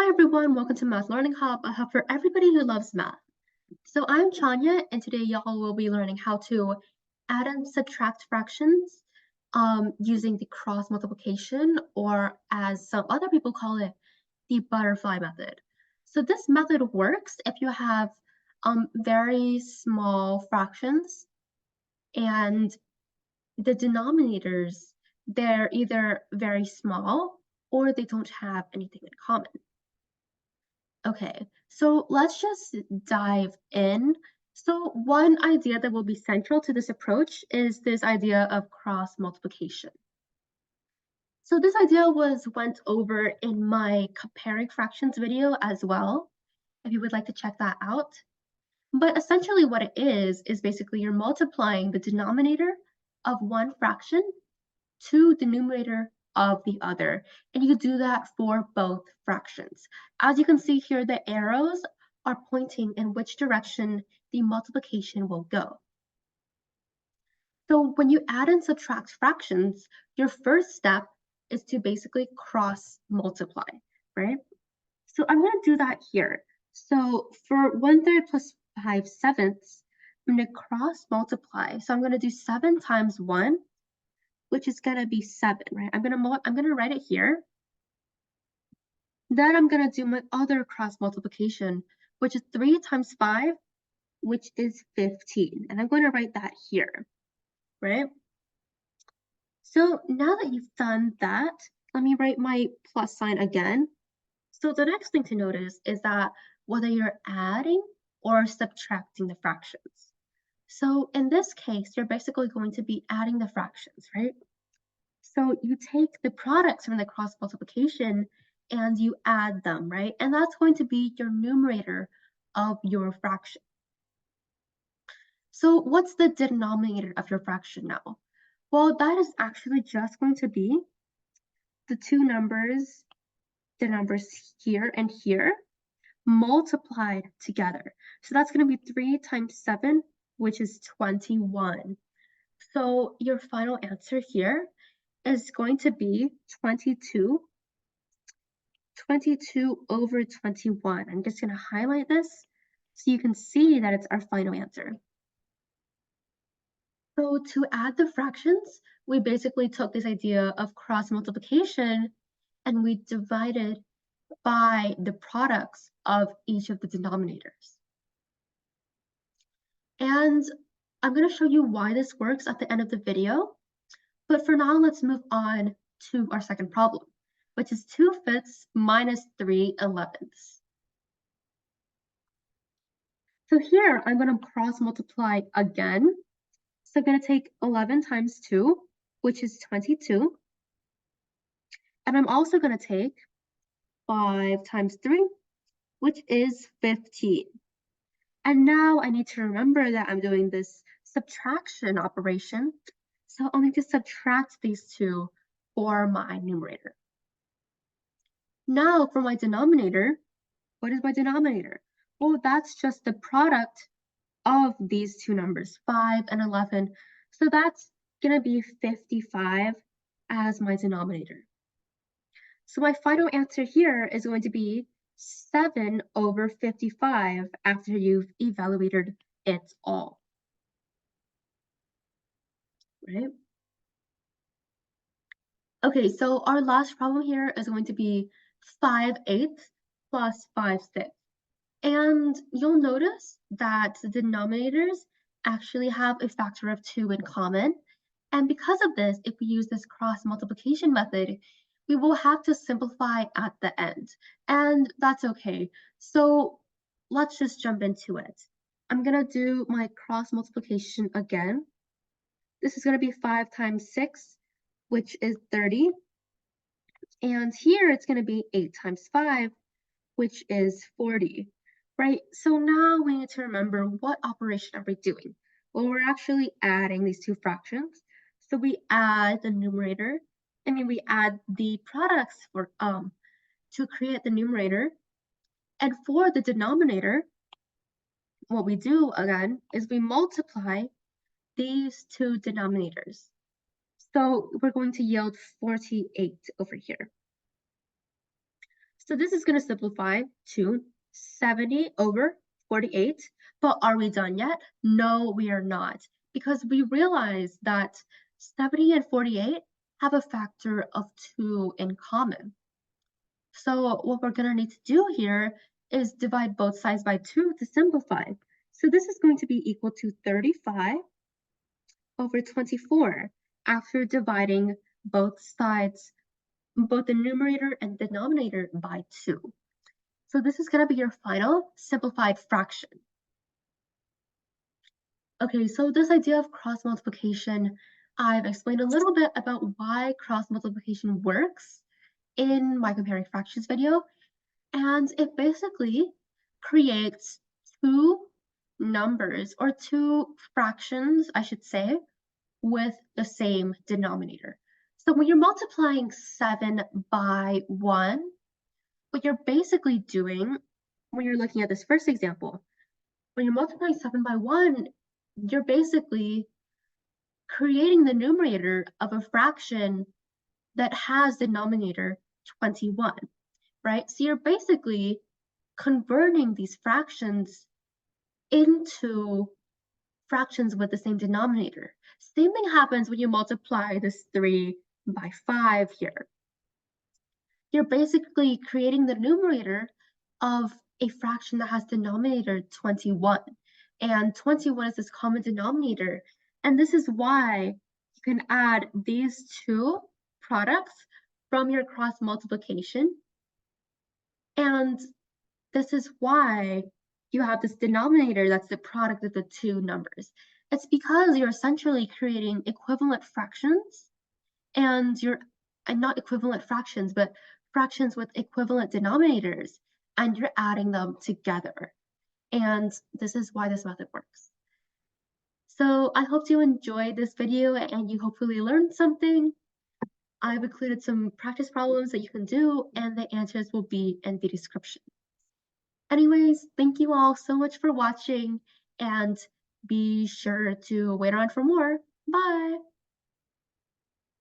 Hi everyone, welcome to Math Learning Hub, a hub for everybody who loves math. So I'm Chanya, and today y'all will be learning how to add and subtract fractions using the cross multiplication, or as some other people call it, the butterfly method. So this method works if you have very small fractions and the denominators, they're either very small or they don't have anything in common. Okay, so let's just dive in. So one idea that will be central to this approach is this idea of cross multiplication. So this idea went over in my comparing fractions video as well, if you would like to check that out. But essentially what it is basically you're multiplying the denominator of one fraction to the numerator of the other. And you do that for both fractions. As you can see here, the arrows are pointing in which direction the multiplication will go. So when you add and subtract fractions, your first step is to basically cross multiply, right? So I'm going to do that here. So for 1/3 plus 5/7, I'm going to cross multiply. So I'm going to do 7 times 1, which is going to be 7, right? I'm going to write it here. Then I'm going to do my other cross multiplication, which is 3 times 5, which is 15. And I'm going to write that here, right? So now that you've done that, let me write my plus sign again. So the next thing to notice is that whether you're adding or subtracting the fractions. So in this case, you're basically going to be adding the fractions, right? So you take the products from the cross multiplication and you add them, right? And that's going to be your numerator of your fraction. So what's the denominator of your fraction now? Well, that is actually just going to be the two numbers, the numbers here and here, multiplied together. So that's going to be 3 times 7, which is 21. So your final answer here is going to be 22 over 21. I'm just going to highlight this so you can see that it's our final answer. So to add the fractions, we basically took this idea of cross multiplication and we divided by the products of each of the denominators. And I'm going to show you why this works at the end of the video. But for now, let's move on to our second problem, which is 2/5 minus 3/11. So here, I'm going to cross multiply again. So I'm going to take 11 times 2, which is 22. And I'm also going to take 5 times 3, which is 15. And now I need to remember that I'm doing this subtraction operation. So I'll need to subtract these two for my numerator. Now for my denominator, what is my denominator? Well, that's just the product of these two numbers, 5 and 11. So that's going to be 55 as my denominator. So my final answer here is going to be 7 over 55 after you've evaluated it all. Right? Okay, so our last problem here is going to be 5/8 plus 5/6. And you'll notice that the denominators actually have a factor of 2 in common. And because of this, if we use this cross multiplication method, we will have to simplify at the end. And that's okay. So let's just jump into it. I'm going to do my cross multiplication again. This is going to be 5 times 6, which is 30. And here it's going to be 8 times 5, which is 40, right? So now we need to remember, what operation are we doing? Well, we're actually adding these two fractions. So we add the numerator, we add the products for to create the numerator. And for the denominator, what we do again is we multiply these two denominators. So we're going to yield 48 over here. So this is going to simplify to 70 over 48. But are we done yet? No, we are not. Because we realize that 70 and 48 have a factor of 2 in common. So what we're going to need to do here is divide both sides by 2 to simplify. So this is going to be equal to 35 over 24 after dividing both sides, both the numerator and denominator by 2. So this is going to be your final simplified fraction. Okay, so this idea of cross multiplication, I've explained a little bit about why cross multiplication works in my comparing fractions video, and it basically creates two numbers or two fractions, I should say, with the same denominator. So when you're multiplying 7 by 1, what you're basically doing when you're looking at this first example, when you're multiplying 7 by 1, you're basically creating the numerator of a fraction that has denominator 21, right? So you're basically converting these fractions into fractions with the same denominator. Same thing happens when you multiply this 3 by 5 here. You're basically creating the numerator of a fraction that has denominator 21. And 21 is this common denominator. And this is why you can add these two products from your cross multiplication. And this is why you have this denominator that's the product of the two numbers. It's because you're essentially creating equivalent fractions, and not equivalent fractions, but fractions with equivalent denominators, and you're adding them together. And this is why this method works. So I hope you enjoyed this video and you hopefully learned something. I've included some practice problems that you can do, and the answers will be in the description. Anyways, thank you all so much for watching, and be sure to wait around for more. Bye!